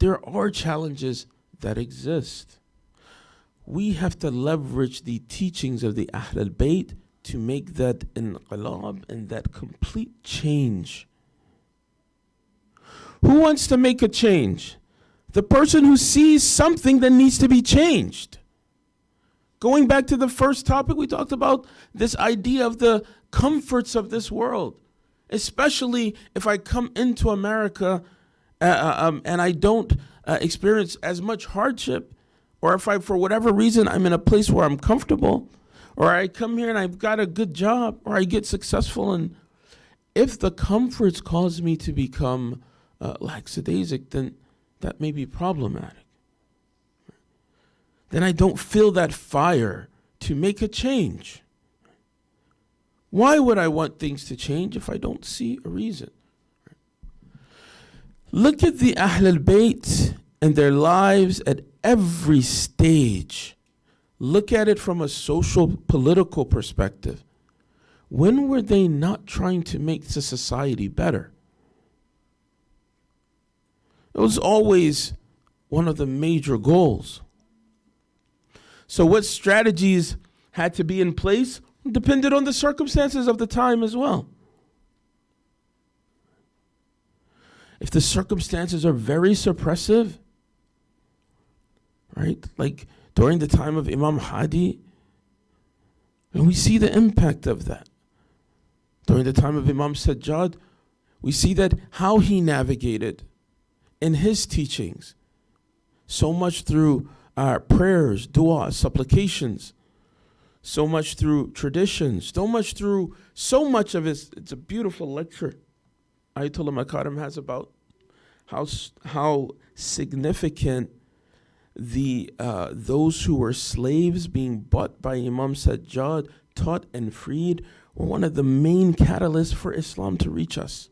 there are challenges that exist. We have to leverage the teachings of the Ahl al-Bayt to make that inqilab and that complete change. Who wants to make a change? The person who sees something that needs to be changed. Going back to the first topic, we talked about this idea of the comforts of this world, especially if I come into America and I don't experience as much hardship, or if I, for whatever reason, I'm in a place where I'm comfortable, or I come here and I've got a good job, or I get successful, and if the comforts cause me to become lackadaisic, then that may be problematic. Then I don't feel that fire to make a change. Why would I want things to change if I don't see a reason? Look at the Ahl al-Bayt and their lives at every stage. Look at it from a social, political perspective. When were they not trying to make the society better? It was always one of the major goals. So what strategies had to be in place depended on the circumstances of the time as well. If the circumstances are very suppressive, right, like during the time of Imam Hadi, and we see the impact of that. During the time of Imam Sajjad, we see that how he navigated in his teachings, so much through prayers, dua, supplications, so much through traditions, so much of it. It's a beautiful lecture Ayatollah Makarim has about how significant the those who were slaves being bought by Imam Sajjad, taught and freed, were one of the main catalysts for Islam to reach us,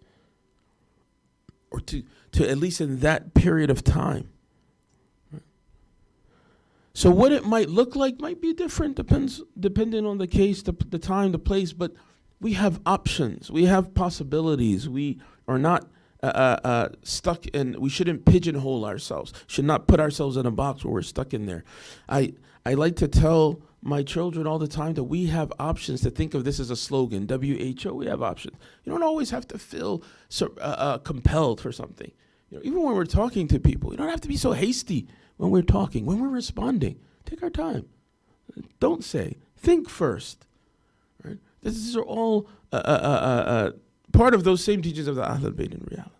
or to at least in that period of time. So what it might look like might be different, depending on the case, the time, the place, but we have options, we have possibilities. We are not stuck in, we shouldn't pigeonhole ourselves, should not put ourselves in a box where we're stuck in there. I like to tell my children all the time that we have options. To think of this as a slogan, WHO, we have options. You don't always have to feel compelled for something. You know, even when we're talking to people, you don't have to be so hasty when we're talking, when we're responding. Take our time. Don't say. Think first. Right? These are all part of those same teachings of the Ahl al-Bayt in reality.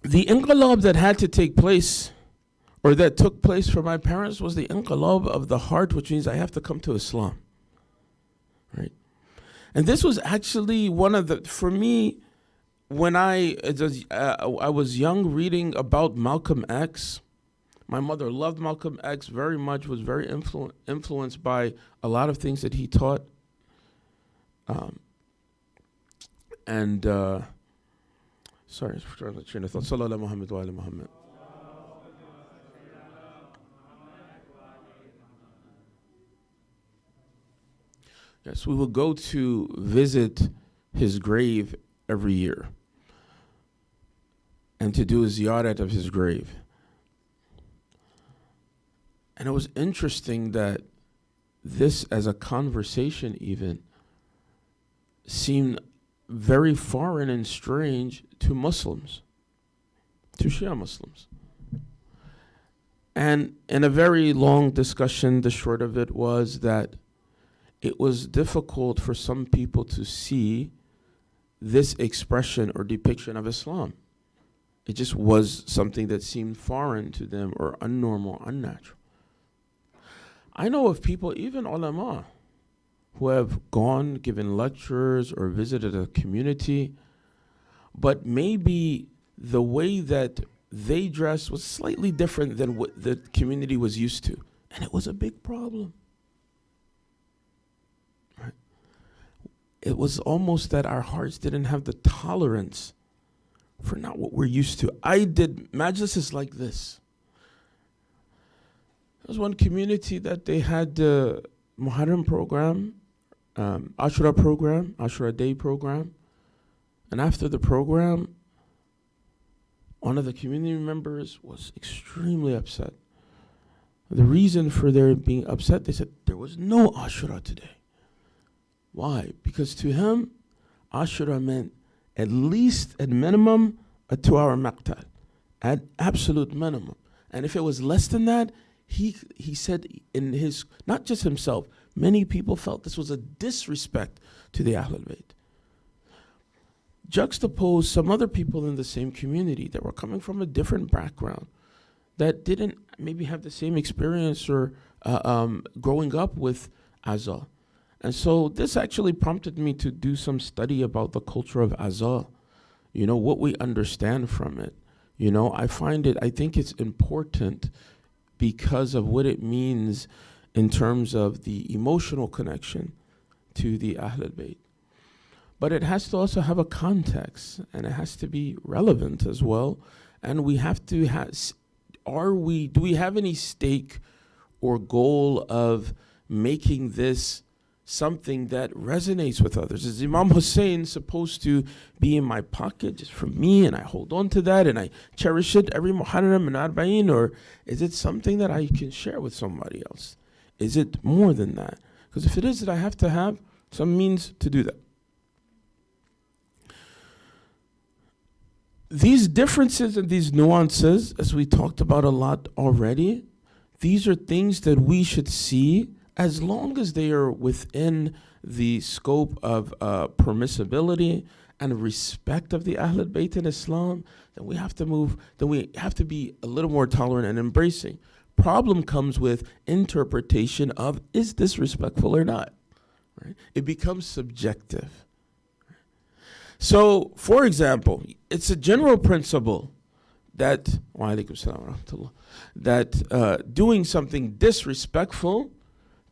The inqilab that had to take place, or that took place for my parents, was the inqilab of the heart, which means I have to come to Islam. Right? And this was actually one of the, for me, when I was young, reading about Malcolm X. My mother loved Malcolm X very much, was very influenced by a lot of things that he taught. Sorry, for the train of thought. Sallallahu Muhammad wa ala Muhammad. Yes, we will go to visit his grave every year and to do a ziyarat of his grave. And it was interesting that this, as a conversation even, seemed very foreign and strange to Muslims, to Shia Muslims. And in a very long discussion, the short of it was that it was difficult for some people to see this expression or depiction of Islam. It just was something that seemed foreign to them, or unnormal, unnatural. I know of people, even ulama, who have gone, given lectures, or visited a community, but maybe the way that they dressed was slightly different than what the community was used to. And it was a big problem. Right? It was almost that our hearts didn't have the tolerance for not what we're used to. I did majlises like this. There was one community that they had the Muharram program, Ashura day program. And after the program, one of the community members was extremely upset. The reason for their being upset, they said there was no Ashura today. Why? Because to him, Ashura meant at least, at minimum, a 2-hour maqtal, at absolute minimum. And if it was less than that, he said in his, not just himself, many people felt this was a disrespect to the Ahlul Bayt. Juxtapose some other people in the same community that were coming from a different background, that didn't maybe have the same experience or growing up with Aza. And so this actually prompted me to do some study about the culture of Aza, what we understand from it. I think it's important because of what it means in terms of the emotional connection to the Ahlul Bayt. But it has to also have a context, and it has to be relevant as well. And we have to do we have any stake or goal of making this something that resonates with others? Is Imam Hussein supposed to be in my pocket just for me, and I hold on to that and I cherish it every Muharram and Arba'in, or is it something that I can share with somebody else? Is it more than that? Because if it is, that I have to have some means to do that. These differences and these nuances, as we talked about a lot already, these are things that we should see as long as they are within the scope of permissibility and respect of the Ahlul Bayt in Islam. Then we have to be a little more tolerant and embracing. Problem comes with interpretation of, is this respectful or not? Right? It becomes subjective. So, for example, it's a general principle that doing something disrespectful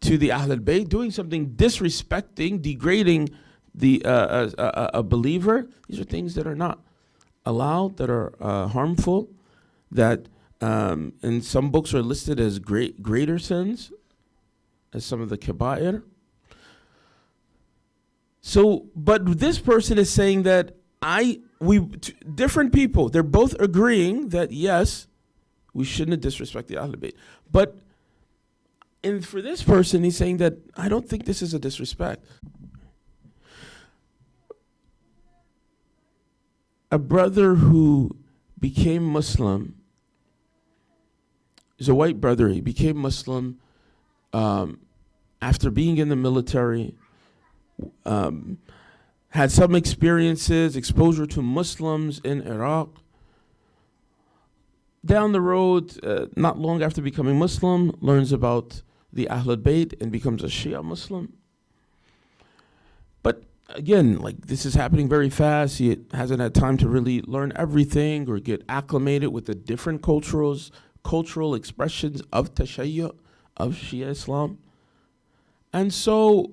to the Ahlul Bayt, doing something disrespecting, degrading a believer, these are things that are not allowed, that are harmful, that in some books are listed as greater sins, as some of the kaba'ir. So, but this person is saying that different people, they're both agreeing that yes, we shouldn't disrespect the Ahlul Bayt. But for this person, he's saying that I don't think this is a disrespect. A brother who became Muslim is a white brother. He became Muslim after being in the military. Had some experiences, exposure to Muslims in Iraq. Down the road, not long after becoming Muslim, learns about the Ahlul Bayt and becomes a Shia Muslim. But again, this is happening very fast. He hasn't had time to really learn everything or get acclimated with the different cultural expressions of Tashayyu, of Shia Islam. And so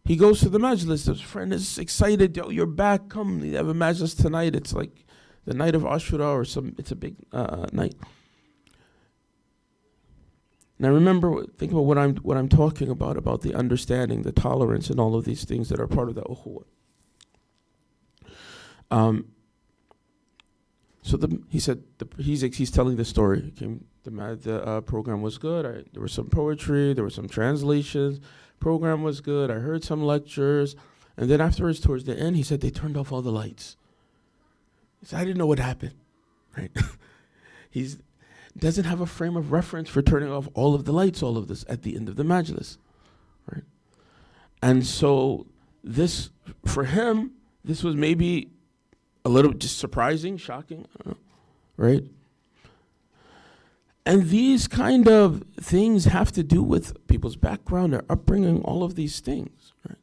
he goes to the majlis. His friend is excited. Yo, you're back. Come, we have a majlis tonight. It's like the night of Ashura or it's a big night. Now think about what I'm talking about the understanding, the tolerance, and all of these things that are part of the ukhuwah. He's telling the story. The program was good. There was some poetry. There were some translations. Program was good. I heard some lectures. And then afterwards, towards the end, he said they turned off all the lights. He said, I didn't know what happened. Right? He doesn't have a frame of reference for turning off all of the lights, all of this, at the end of the majlis. Right? And so this, for him, this was maybe a little just surprising, shocking, I don't know, right? And these kind of things have to do with people's background, their upbringing, all of these things. Right?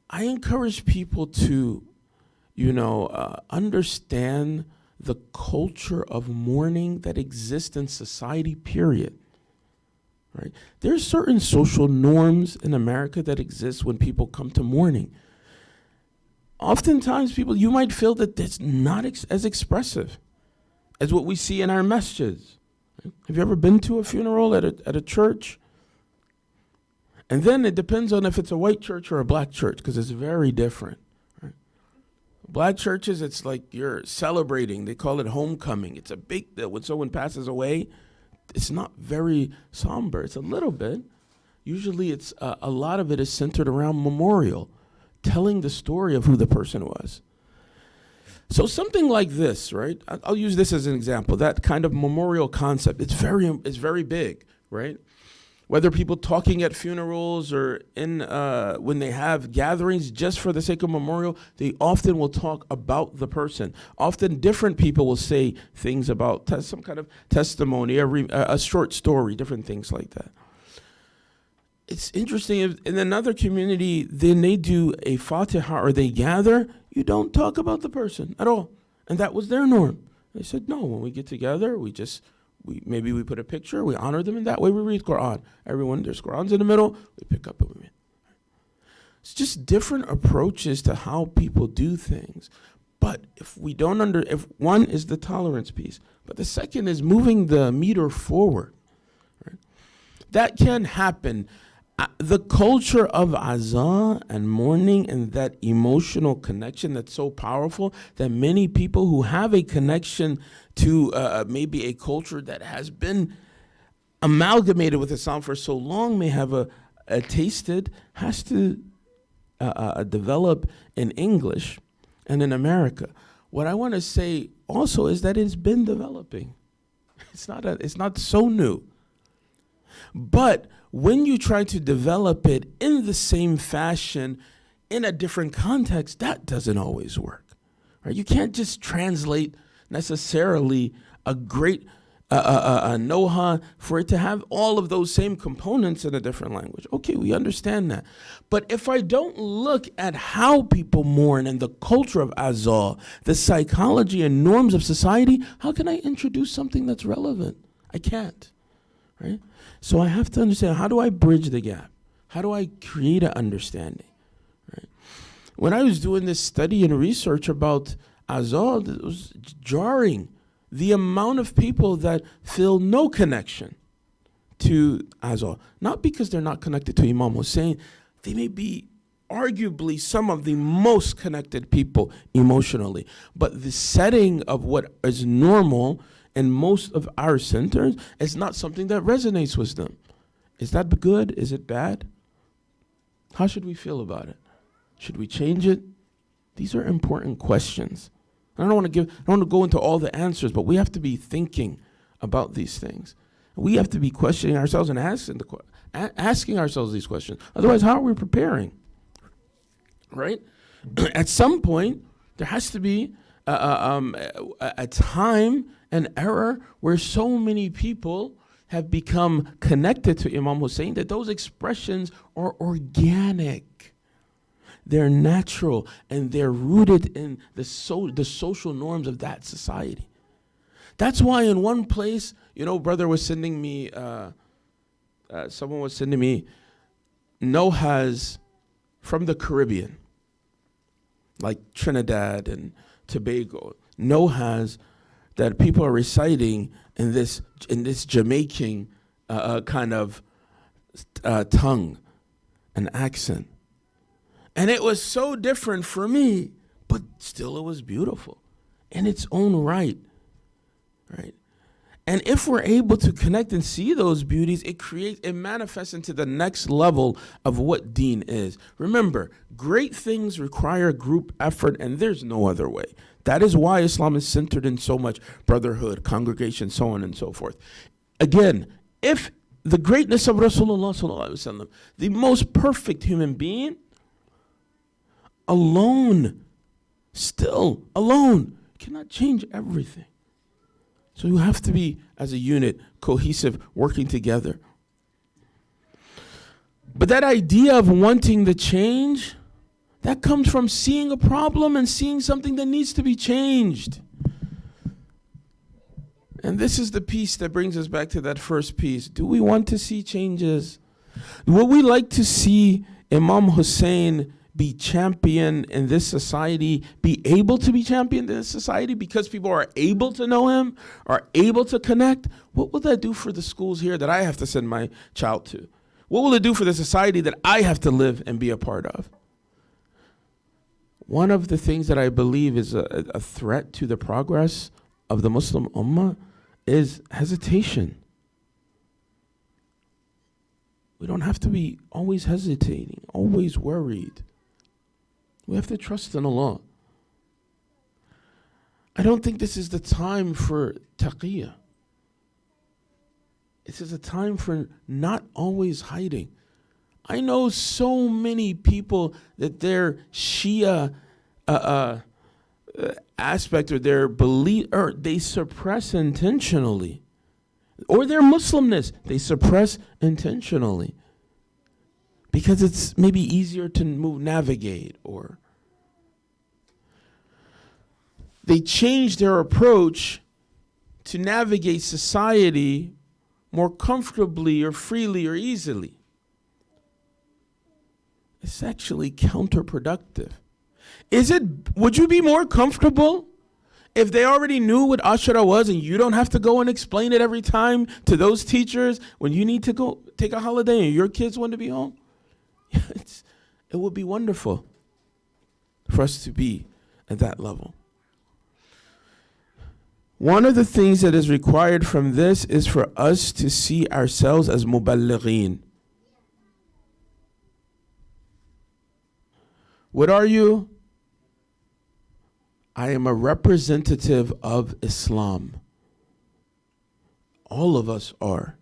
I encourage people to, understand the culture of mourning that exists in society, period. Right? There are certain social norms in America that exist when people come to mourning. Oftentimes, you might feel that it's not as expressive as what we see in our masjids. Have you ever been to a funeral at a church? And then it depends on if it's a white church or a black church, because it's very different. Right? Black churches, it's like you're celebrating. They call it homecoming. It's a big deal. When someone passes away, it's not very somber. It's a little bit. Usually it's a lot of it is centered around memorial, telling the story of who the person was. So something like this, right? I'll use this as an example. That kind of memorial concept, it's very big, right? Whether people talking at funerals or in when they have gatherings just for the sake of memorial, they often will talk about the person. Often different people will say things about some kind of testimony, a short story, different things like that. It's interesting, in another community, then they do a Fatiha or they gather, you don't talk about the person at all. And that was their norm. They said, no, when we get together, maybe we put a picture, we honor them, and that way we read Quran. Everyone, there's Qurans in the middle, we pick up and we read. It's just different approaches to how people do things. But if one is the tolerance piece, but the second is moving the meter forward, right? That can happen. The culture of azah and mourning and that emotional connection that's so powerful that many people who have a connection to maybe a culture that has been amalgamated with Islam for so long may have tasted, has to develop in English and in America. What I want to say also is that it's been developing. It's not so new. But when you try to develop it in the same fashion, in a different context, that doesn't always work. Right? You can't just translate necessarily a great noha for it to have all of those same components in a different language. Okay, we understand that. But if I don't look at how people mourn and the culture of azah, the psychology and norms of society, how can I introduce something that's relevant? I can't. Right? So I have to understand, how do I bridge the gap? How do I create an understanding? Right? When I was doing this study and research about azah, it was jarring. The amount of people that feel no connection to azah, not because they're not connected to Imam Hussein, they may be arguably some of the most connected people emotionally, but the setting of what is normal in most of our centers is not something that resonates with them. Is that good? Is it bad? How should we feel about it? Should we change it? These are important questions. I don't want to go into all the answers, but we have to be thinking about these things. We have to be questioning ourselves and asking ourselves these questions. Otherwise, how are we preparing? Right? At some point, there has to be a time, an era where so many people have become connected to Imam Hussein that those expressions are organic. They're natural and they're rooted in the social norms of that society. That's why in one place, brother was sending me, someone was sending me nohas from the Caribbean, like Trinidad and Tobago, nohas that people are reciting in this Jamaican kind of tongue and accent. And it was so different for me, but still it was beautiful in its own right. And if we're able to connect and see those beauties, it manifests into the next level of what deen is. Remember, great things require group effort, and there's no other way. That is why Islam is centered in so much brotherhood, congregation, so on and so forth. Again, if the greatness of Rasulullah sallallahu alaihi wasallam, the most perfect human being, alone, still alone, cannot change everything. So you have to be, as a unit, cohesive, working together. But that idea of wanting the change, that comes from seeing a problem and seeing something that needs to be changed. And this is the piece that brings us back to that first piece. Do we want to see changes? Would we like to see Imam Hussein be champion in this society, be able to be championed in this society because people are able to know him, are able to connect? What will that do for the schools here that I have to send my child to? What will it do for the society that I have to live and be a part of? one of the things that I believe is a threat to the progress of the Muslim Ummah is hesitation. We don't have to be always hesitating, always worried. We have to trust in Allah. I don't think this is the time for taqiyya. This is a time for not always hiding. I know so many people that their Shia aspect or their belief, or they suppress intentionally. Or their Muslimness, they suppress intentionally. Because it's maybe easier to navigate, or they change their approach to navigate society more comfortably or freely or easily. It's actually counterproductive. Would you be more comfortable if they already knew what Ashura was and you don't have to go and explain it every time to those teachers when you need to go take a holiday and your kids want to be home? It would be wonderful for us to be at that level. One of the things that is required from this is for us to see ourselves as muballighin. What are you? I am a representative of Islam. All of us are.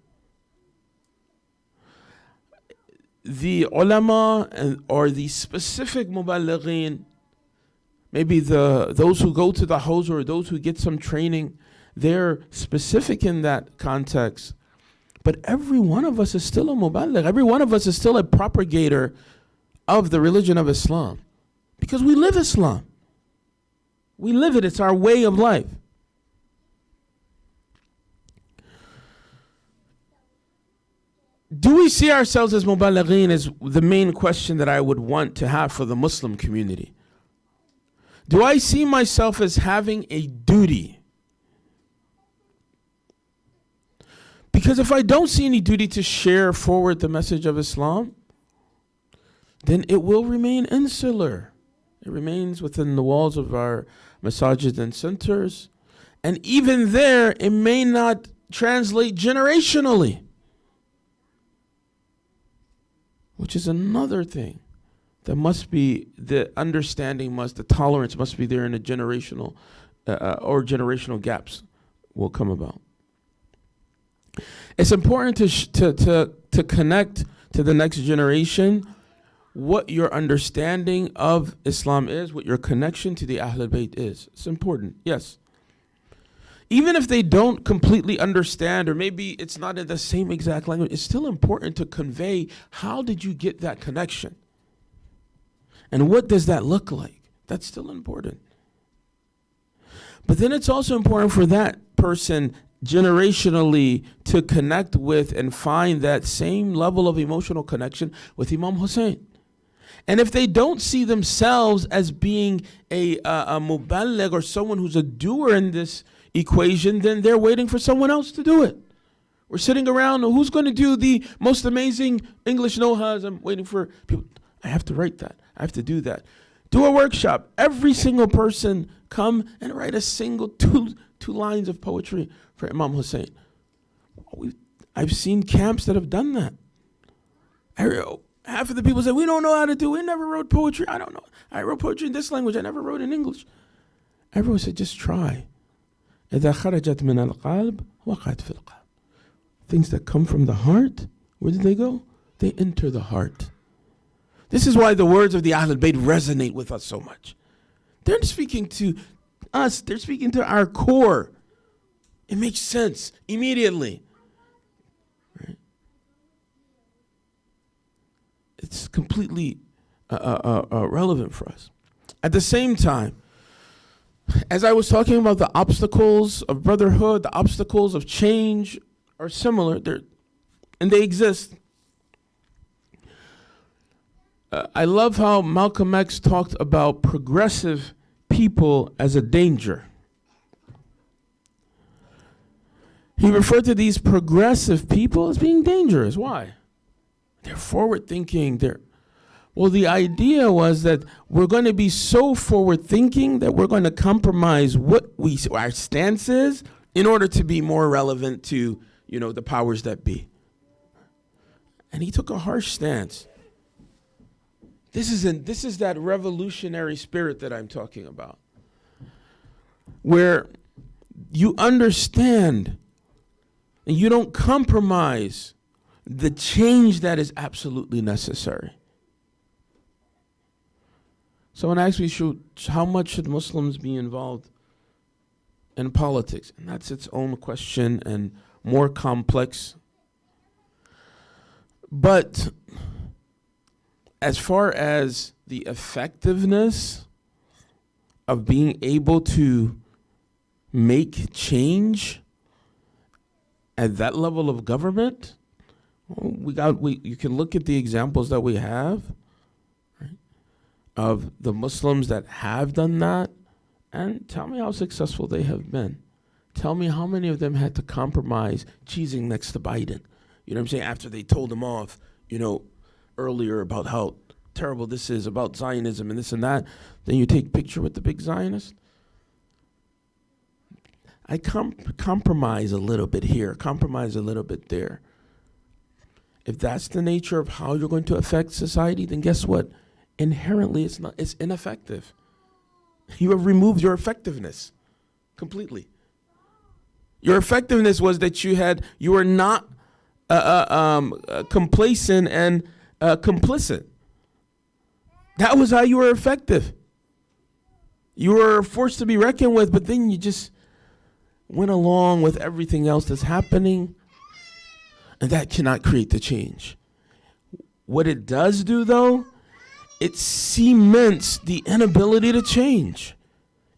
The ulama or the specific muballighin, maybe those who go to the house or those who get some training, they're specific in that context. But every one of us is still a muballigh. Every one of us is still a propagator of the religion of Islam. Because we live Islam. We live it. It's our way of life. Do we see ourselves as muballighin is the main question that I would want to have for the Muslim community. Do I see myself as having a duty? Because if I don't see any duty to share forward the message of Islam, then it will remain insular. It remains within the walls of our masajid and centers. And even there, it may not translate generationally. Which is another thing that must be, the understanding the tolerance must be there in the generational, or generational gaps will come about. It's important to connect to the next generation what your understanding of Islam is, what your connection to the Ahlul Bayt is. It's important, yes. Even if they don't completely understand, or maybe it's not in the same exact language, it's still important to convey, how did you get that connection? And what does that look like? That's still important. But then it's also important for that person generationally to connect with and find that same level of emotional connection with Imam Hussein. And if they don't see themselves as being a muballigh or someone who's a doer in this equation, then they're waiting for someone else to do it. We're sitting around, who's going to do the most amazing English nohas? I'm waiting for people. I have to write that. I have to do that. Do a workshop. Every single person come and write a single two lines of poetry for Imam Hussein. I've seen camps that have done that. Half of the people say, we don't know how to do it. We never wrote poetry. I don't know. I wrote poetry in this language. I never wrote in English. Everyone said, just try. إذا خرجت من القلب وقعت في القلب. Things that come from the heart, where did they go? They enter the heart. This is why the words of the Ahlul Bayt resonate with us so much. They're speaking to us. They're speaking to our core. It makes sense immediately. Right? It's completely relevant for us. At the same time, as I was talking about the obstacles of brotherhood, the obstacles of change are similar, and they exist. I love how Malcolm X talked about progressive people as a danger. He referred to these progressive people as being dangerous. Why? They're forward thinking. Well, the idea was that we're going to be so forward thinking that we're going to compromise our stance is in order to be more relevant to, the powers that be. And he took a harsh stance. This is that revolutionary spirit that I'm talking about, where you understand and you don't compromise the change that is absolutely necessary. Someone asked me, how much should Muslims be involved in politics? And that's its own question and more complex. But as far as the effectiveness of being able to make change at that level of government, you can look at the examples that we have, right, of the Muslims that have done that, and tell me how successful they have been. Tell me how many of them had to compromise cheesing next to Biden. You know what I'm saying? After they told him off, earlier about how terrible this is, about Zionism and this and that, then you take picture with the big Zionist. I compromise a little bit here, compromise a little bit there. If that's the nature of how you're going to affect society, then guess what? Inherently, it's ineffective. You have removed your effectiveness completely. Your effectiveness was that you were not complacent and complicit. That was how you were effective. You were forced to be reckoned with, but then you just went along with everything else that's happening, and that cannot create the change. What it does do, though, it cements the inability to change.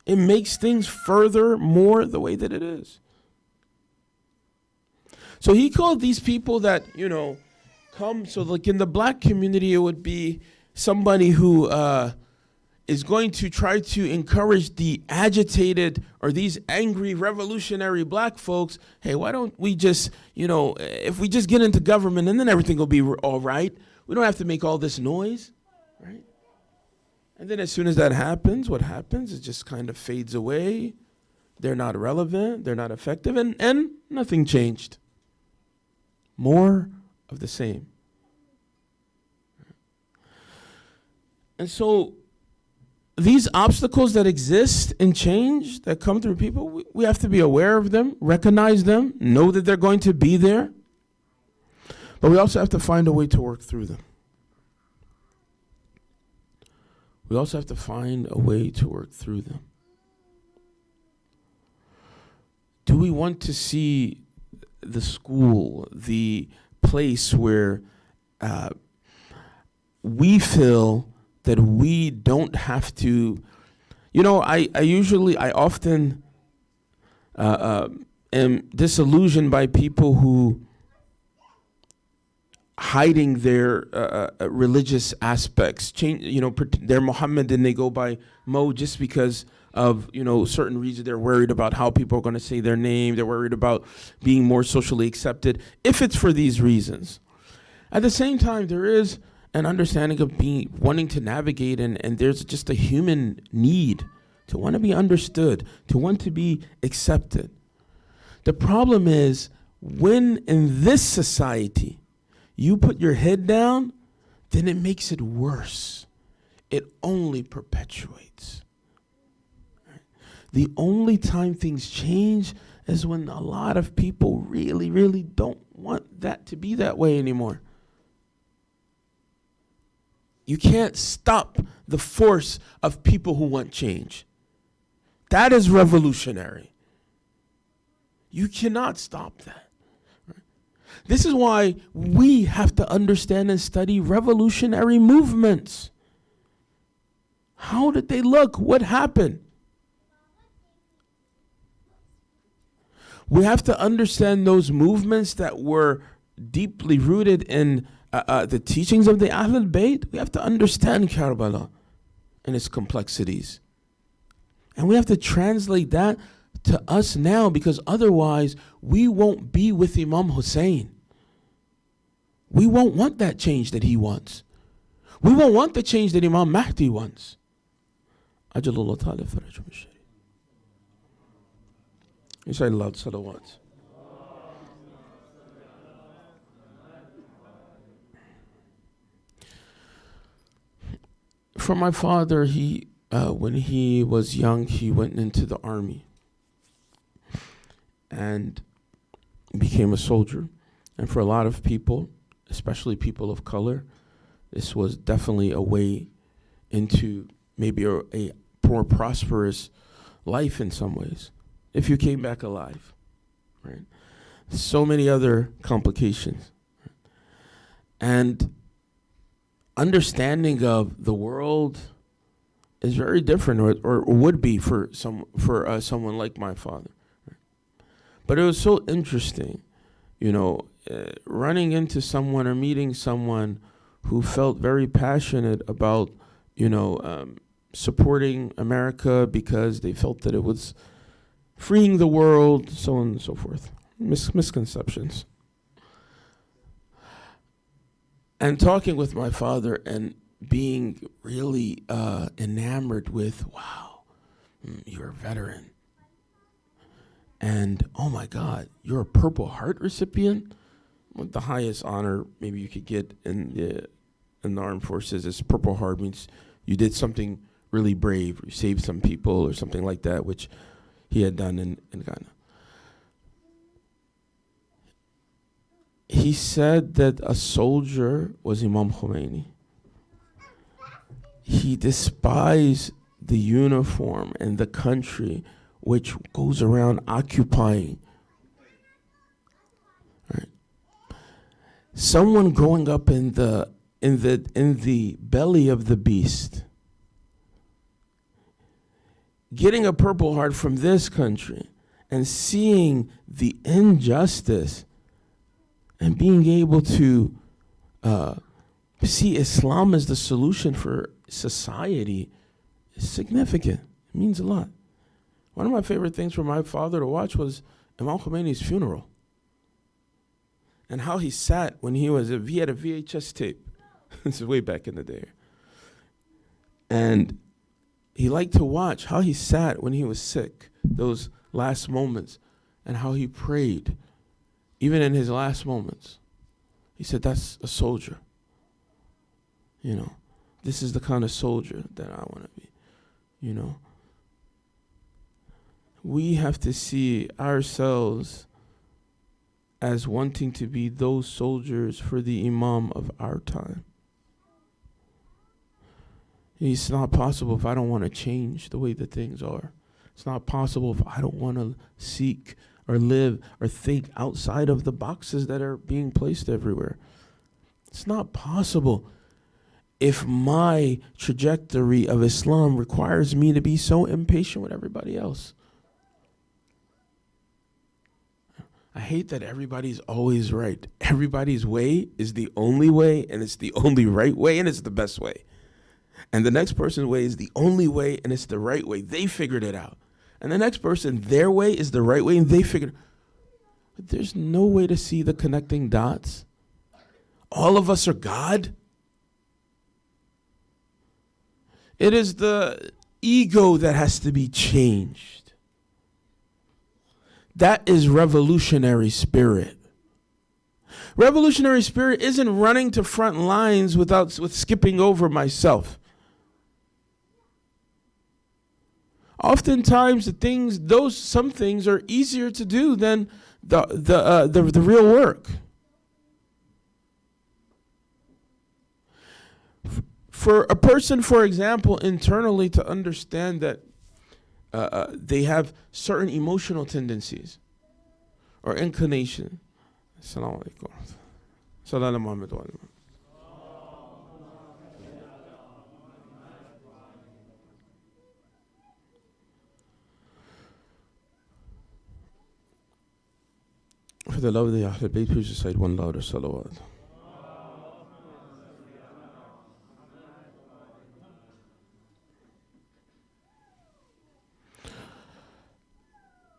It makes things further more the way that it is. So he called these people that, come, so like in the black community, it would be somebody who is going to try to encourage the agitated or these angry revolutionary black folks. Hey, why don't we just, if we just get into government and then everything will be all right. We don't have to make all this noise, right? And then as soon as that happens, what happens? It just kind of fades away. They're not relevant. They're not effective. And nothing changed. More of the same. And so these obstacles that exist in change that come through people, we have to be aware of them, recognize them, know that they're going to be there. But we also have to find a way to work through them. We also have to find a way to work through them. Do we want to see the school, the place where we feel that we don't have to, I often am disillusioned by people who hiding their religious aspects, they're Muhammad and they go by Mo just because of, certain reasons. They're worried about how people are going to say their name. They're worried about being more socially accepted, if it's for these reasons. At the same time, there is an understanding of wanting to navigate, and there's just a human need to want to be understood, to want to be accepted. The problem is when in this society you put your head down, then it makes it worse. It only perpetuates. The only time things change is when a lot of people really, really don't want that to be that way anymore. You can't stop the force of people who want change. That is revolutionary. You cannot stop that. This is why we have to understand and study revolutionary movements. How did they look? What happened? We have to understand those movements that were deeply rooted in the teachings of the Ahlul Bayt. We have to understand Karbala and its complexities. And we have to translate that to us now, because otherwise we won't be with Imam Hussein. We won't want that change that he wants. We won't want the change that Imam Mahdi wants. Ajalullah ta'ala farajum al-sharif. You say loud salawat. For my father, when he was young, he went into the army and became a soldier. And for a lot of people, especially people of color, this was definitely a way into maybe a more prosperous life in some ways, if you came back alive, right? So many other complications. And understanding of the world is very different, or would be for someone like my father. But it was so interesting, running into someone or meeting someone who felt very passionate about, supporting America because they felt that it was freeing the world, so on and so forth. Misconceptions. And talking with my father and being really enamored with, wow, you're a veteran. And, oh my God, you're a Purple Heart recipient? Well, the highest honor maybe you could get in the armed forces is Purple Heart means you did something really brave, or you saved some people or something like that, which he had done in Ghana. He said that a soldier was Imam Khomeini. He despised the uniform and the country which goes around occupying. Right. Someone growing up in the belly of the beast, getting a Purple Heart from this country and seeing the injustice and being able to see Islam as the solution for society is significant. It means a lot. One of my favorite things for my father to watch was Imam Khomeini's funeral. And how he sat when he had a VHS tape. This is way back in the day. And he liked to watch how he sat when he was sick, those last moments, and how he prayed, even in his last moments. He said, that's a soldier. This is the kind of soldier that I want to be, We have to see ourselves as wanting to be those soldiers for the Imam of our time. It's not possible if I don't want to change the way that things are. It's not possible if I don't want to seek or live or think outside of the boxes that are being placed everywhere. It's not possible if my trajectory of Islam requires me to be so impatient with everybody else. I hate that everybody's always right. Everybody's way is the only way, and it's the only right way, and it's the best way. And the next person's way is the only way, and it's the right way. They figured it out. And the next person, their way is the right way, and they figured it out. But there's no way to see the connecting dots. All of us are God. It is the ego that has to be changed. That is revolutionary spirit. Revolutionary spirit isn't running to front lines with skipping over myself. Oftentimes, some things are easier to do than the real work. For a person, for example, internally to understand that they have certain emotional tendencies or inclination. Assalamu alaikum. Sallallahu Muhammad wa alayhi. For the love of the Ahlul Bayt, please recite one louder salawat.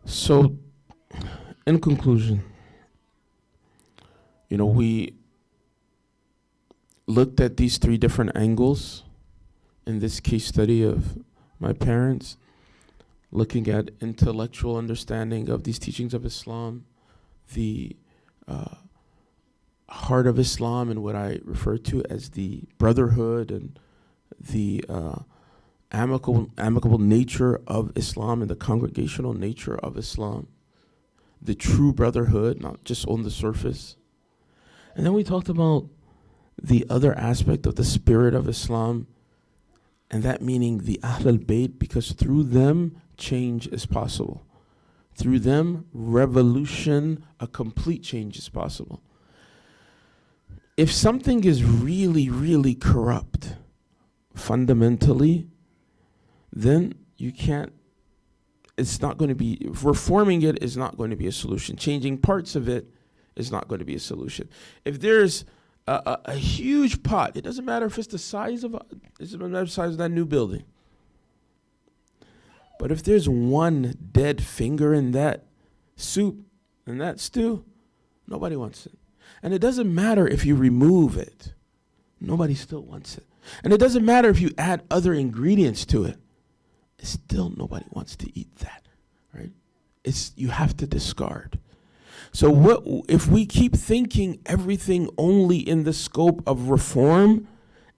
So, in conclusion, looked at these three different angles in this case study of my parents, looking at intellectual understanding of these teachings of Islam, the heart of Islam and what I refer to as the brotherhood and the amicable nature of Islam and the congregational nature of Islam, the true brotherhood, not just on the surface. And then we talked about the other aspect of the spirit of Islam, and that meaning the Ahl al-Bayt, because through them, change is possible. Through them, revolution, a complete change is possible. If something is really, really corrupt, fundamentally, then you can't, it's not going to be, reforming it is not going to be a solution. Changing parts of it is not going to be a solution. If there's a huge pot, it doesn't matter if it's the size of that new building. But if there's one dead finger in that soup, in that stew, nobody wants it. And it doesn't matter if you remove it. Nobody still wants it. And it doesn't matter if you add other ingredients to it. Still nobody wants to eat that, right? You have to discard. So what if we keep thinking everything only in the scope of reform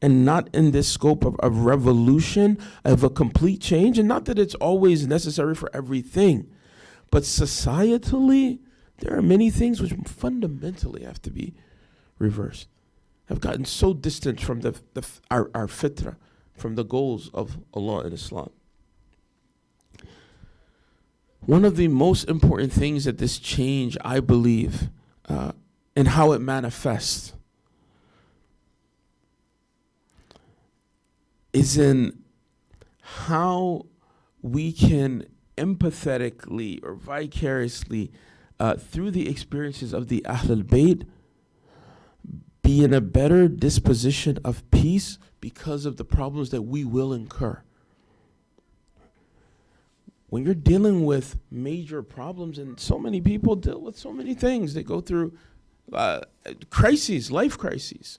and not in this scope of revolution, of a complete change? And not that it's always necessary for everything, but societally, there are many things which fundamentally have to be reversed, have gotten so distant from our fitrah, from the goals of Allah and Islam. One of the most important things that this change, I believe, and how it manifests, is in how we can empathetically or vicariously, through the experiences of the Ahl al-Bayt, be in a better disposition of peace because of the problems that we will incur. When you're dealing with major problems, and so many people deal with so many things, they go through crises, life crises,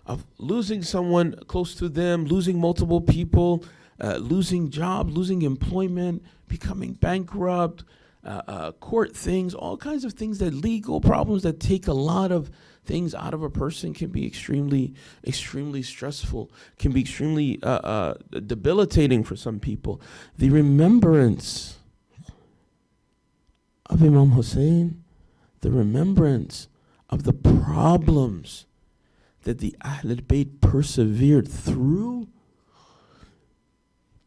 of losing someone close to them, losing multiple people, losing jobs, losing employment, becoming bankrupt, court things, all kinds of things, that legal problems that take a lot of things out of a person, can be extremely, extremely stressful, can be extremely debilitating for some people. The remembrance of Imam Hussein, the remembrance of the problems that the Ahl al-Bayt persevered through,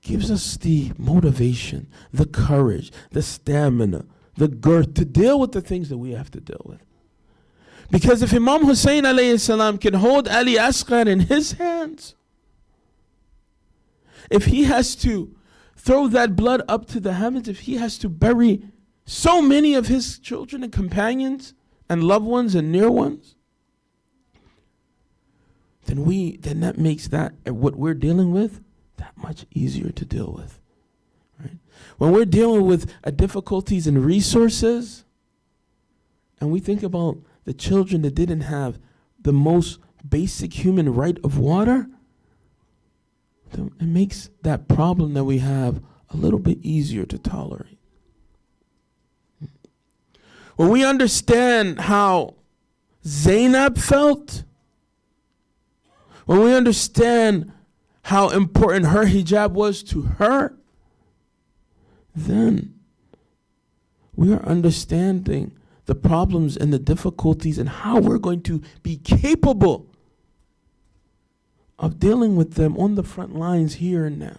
gives us the motivation, the courage, the stamina, the girth to deal with the things that we have to deal with. Because if Imam Hussein alayhi salam can hold Ali Asghar in his hands, if he has to throw that blood up to the heavens, if he has to bury so many of his children and companions and loved ones and near ones, then that makes that what we're dealing with that much easier to deal with, right? When we're dealing with difficulties and resources, and we think about the children that didn't have the most basic human right of water, it makes that problem that we have a little bit easier to tolerate. When we understand how Zainab felt, when we understand how important her hijab was to her, then we are understanding the problems and the difficulties and how we're going to be capable of dealing with them on the front lines here and now.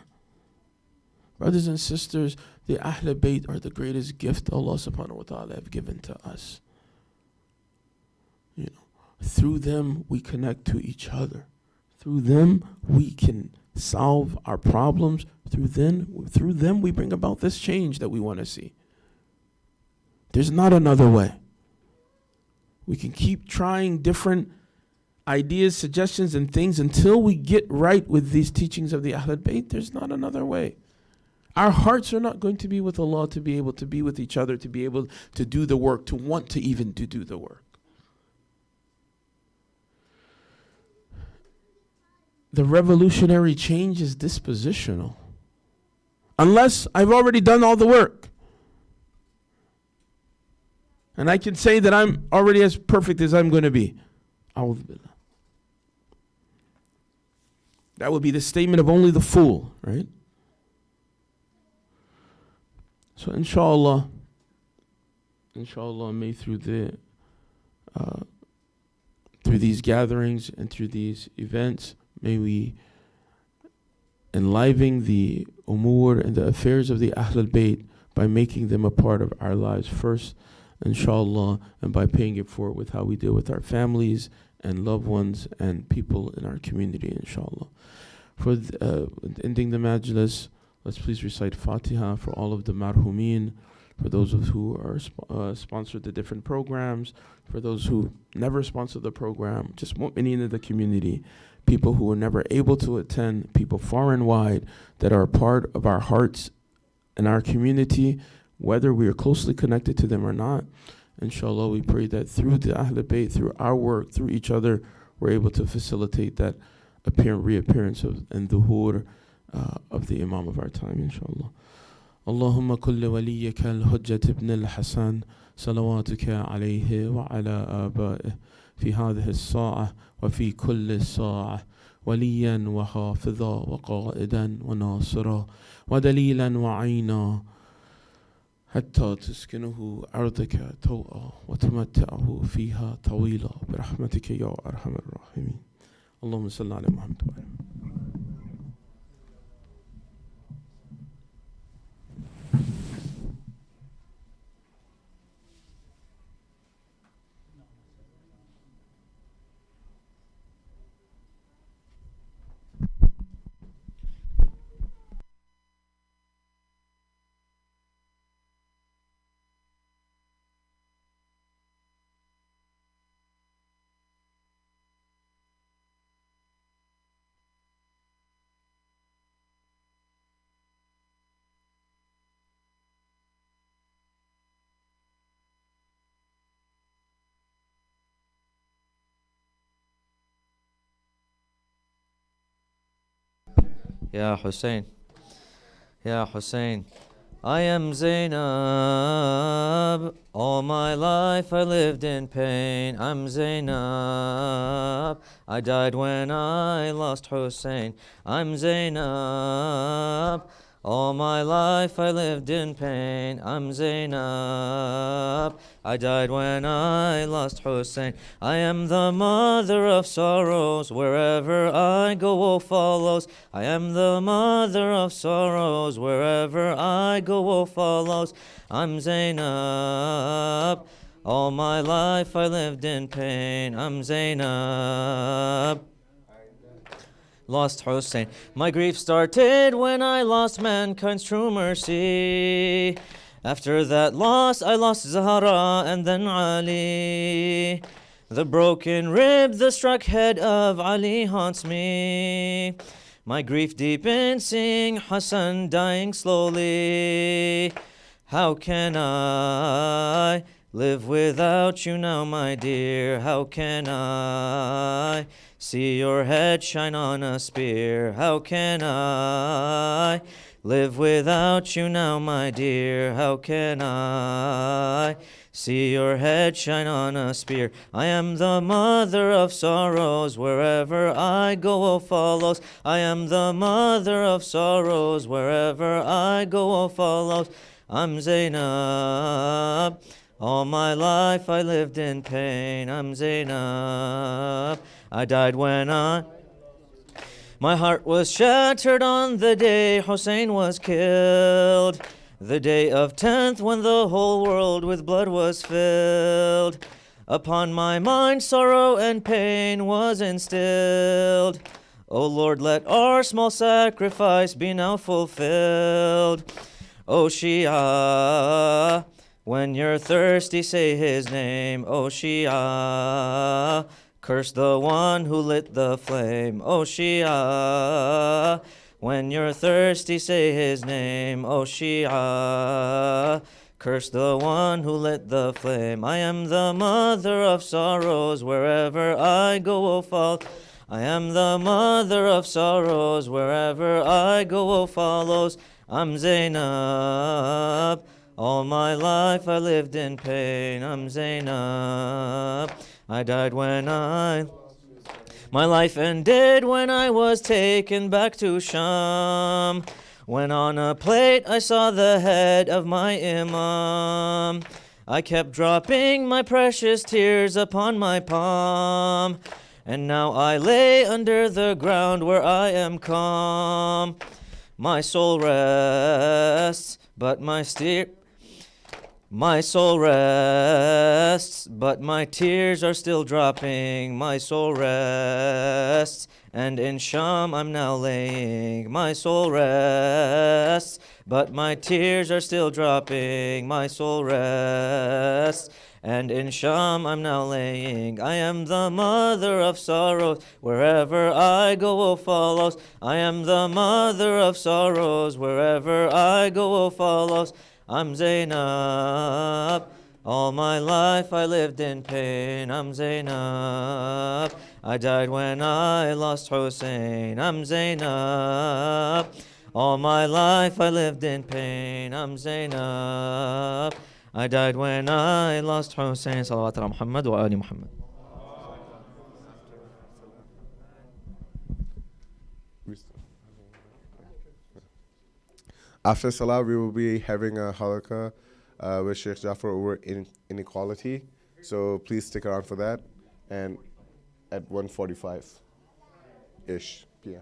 Brothers and sisters, the Ahl al-Bayt are the greatest gift Allah subhanahu wa ta'ala have given to us. Through them we connect to each other. Through them we can solve our problems. Through them we bring about this change that we want to see. There's not another way. We can keep trying different ideas, suggestions, and things until we get right with these teachings of the Ahl al-Bayt. There's not another way. Our hearts are not going to be with Allah to be able to be with each other, to be able to do the work, to want to even to do the work. the revolutionary change is dispositional. Unless I've already done all the work. And I can say that I'm already as perfect as I'm going to be. A'udhu billah. That would be the statement of only the fool, right? So inshallah, may through these gatherings and through these events, may we enliven the umur and the affairs of the Ahlul Bayt by making them a part of our lives first, inshallah, and by paying it forward with how we deal with our families and loved ones and people in our community, inshallah. For ending the majlis, let's please recite Fatiha for all of the marhumin, for those of who are sponsored the different programs, for those who never sponsored the program, just mu'mineen in the community, people who were never able to attend, people far and wide that are a part of our hearts and our community, whether we are closely connected to them or not. Inshallah, we pray that through the Ahlul Bayt, through our work, through each other, we're able to facilitate that reappearance and dhuhur of the Imam of our time, inshallah. اللهم كل وليك الحجة ابن الحسن صلواتك عليه وعلى آبائه في هذه الساعة وفي كل ساعة وليا وحافظا وقائدا وناصرا ودليلا وعينا حتى تسكنه أرضك طوعا وتمتعه فيها طويلا برحمتك يا أرحم الراحمين. اللهم صل على محمد وعلى آله. Ya Hussein, Ya Hussein, I am Zainab. All my life I lived in pain. I'm Zainab. I died when I lost Hussein. I'm Zainab. All my life I lived in pain. I'm Zainab. I died when I lost Hussein. I am the mother of sorrows. Wherever I go, woe follows. I am the mother of sorrows. Wherever I go, woe follows. I'm Zainab. All my life I lived in pain. I'm Zainab. Lost Hussein. My grief started when I lost mankind's true mercy. After that loss, I lost Zahra and then Ali. The broken rib, the struck head of Ali haunts me. My grief deepens, seeing Hassan dying slowly. How can I live without you now, my dear? How can I see your head shine on a spear? How can I live without you now, my dear? How can I see your head shine on a spear? I am the mother of sorrows. Wherever I go, woe follows. I am the mother of sorrows. Wherever I go, woe follows. I'm Zainab. All my life I lived in pain. I'm Zainab. I died when my heart was shattered on the day Hussein was killed. The day of 10th when the whole world with blood was filled. Upon my mind sorrow and pain was instilled. O Lord, let our small sacrifice be now fulfilled. O Shia, when you're thirsty, say his name. O Shia, curse the one who lit the flame. O Shia, when you're thirsty, say his name. O Shia, curse the one who lit the flame. I am the mother of sorrows. Wherever I go, woe fall. I am the mother of sorrows, wherever I go follows. I'm Zainab. All my life I lived in pain. I'm Zainab. I died when my life ended when I was taken back to Sham. When on a plate I saw the head of my Imam. I kept dropping my precious tears upon my palm. And now I lay under the ground where I am calm. My soul rests, but my soul rests, but my tears are still dropping. My soul rests, and in Sham I'm now laying. My soul rests, but my tears are still dropping. My soul rests, and in Sham I'm now laying. I am the mother of sorrows, wherever I go, O follows. I am the mother of sorrows, wherever I go, O follows. I'm Zainab. All my life I lived in pain. I'm Zainab. I died when I lost Hussein. I'm Zainab. All my life I lived in pain. I'm Zainab. I died when I lost Hussein. Salawat ala Muhammad wa ali Muhammad. After Salah, we will be having a halaqah with Sheikh Jafar over inequality. So please stick around for that. And at 1:45-ish p.m.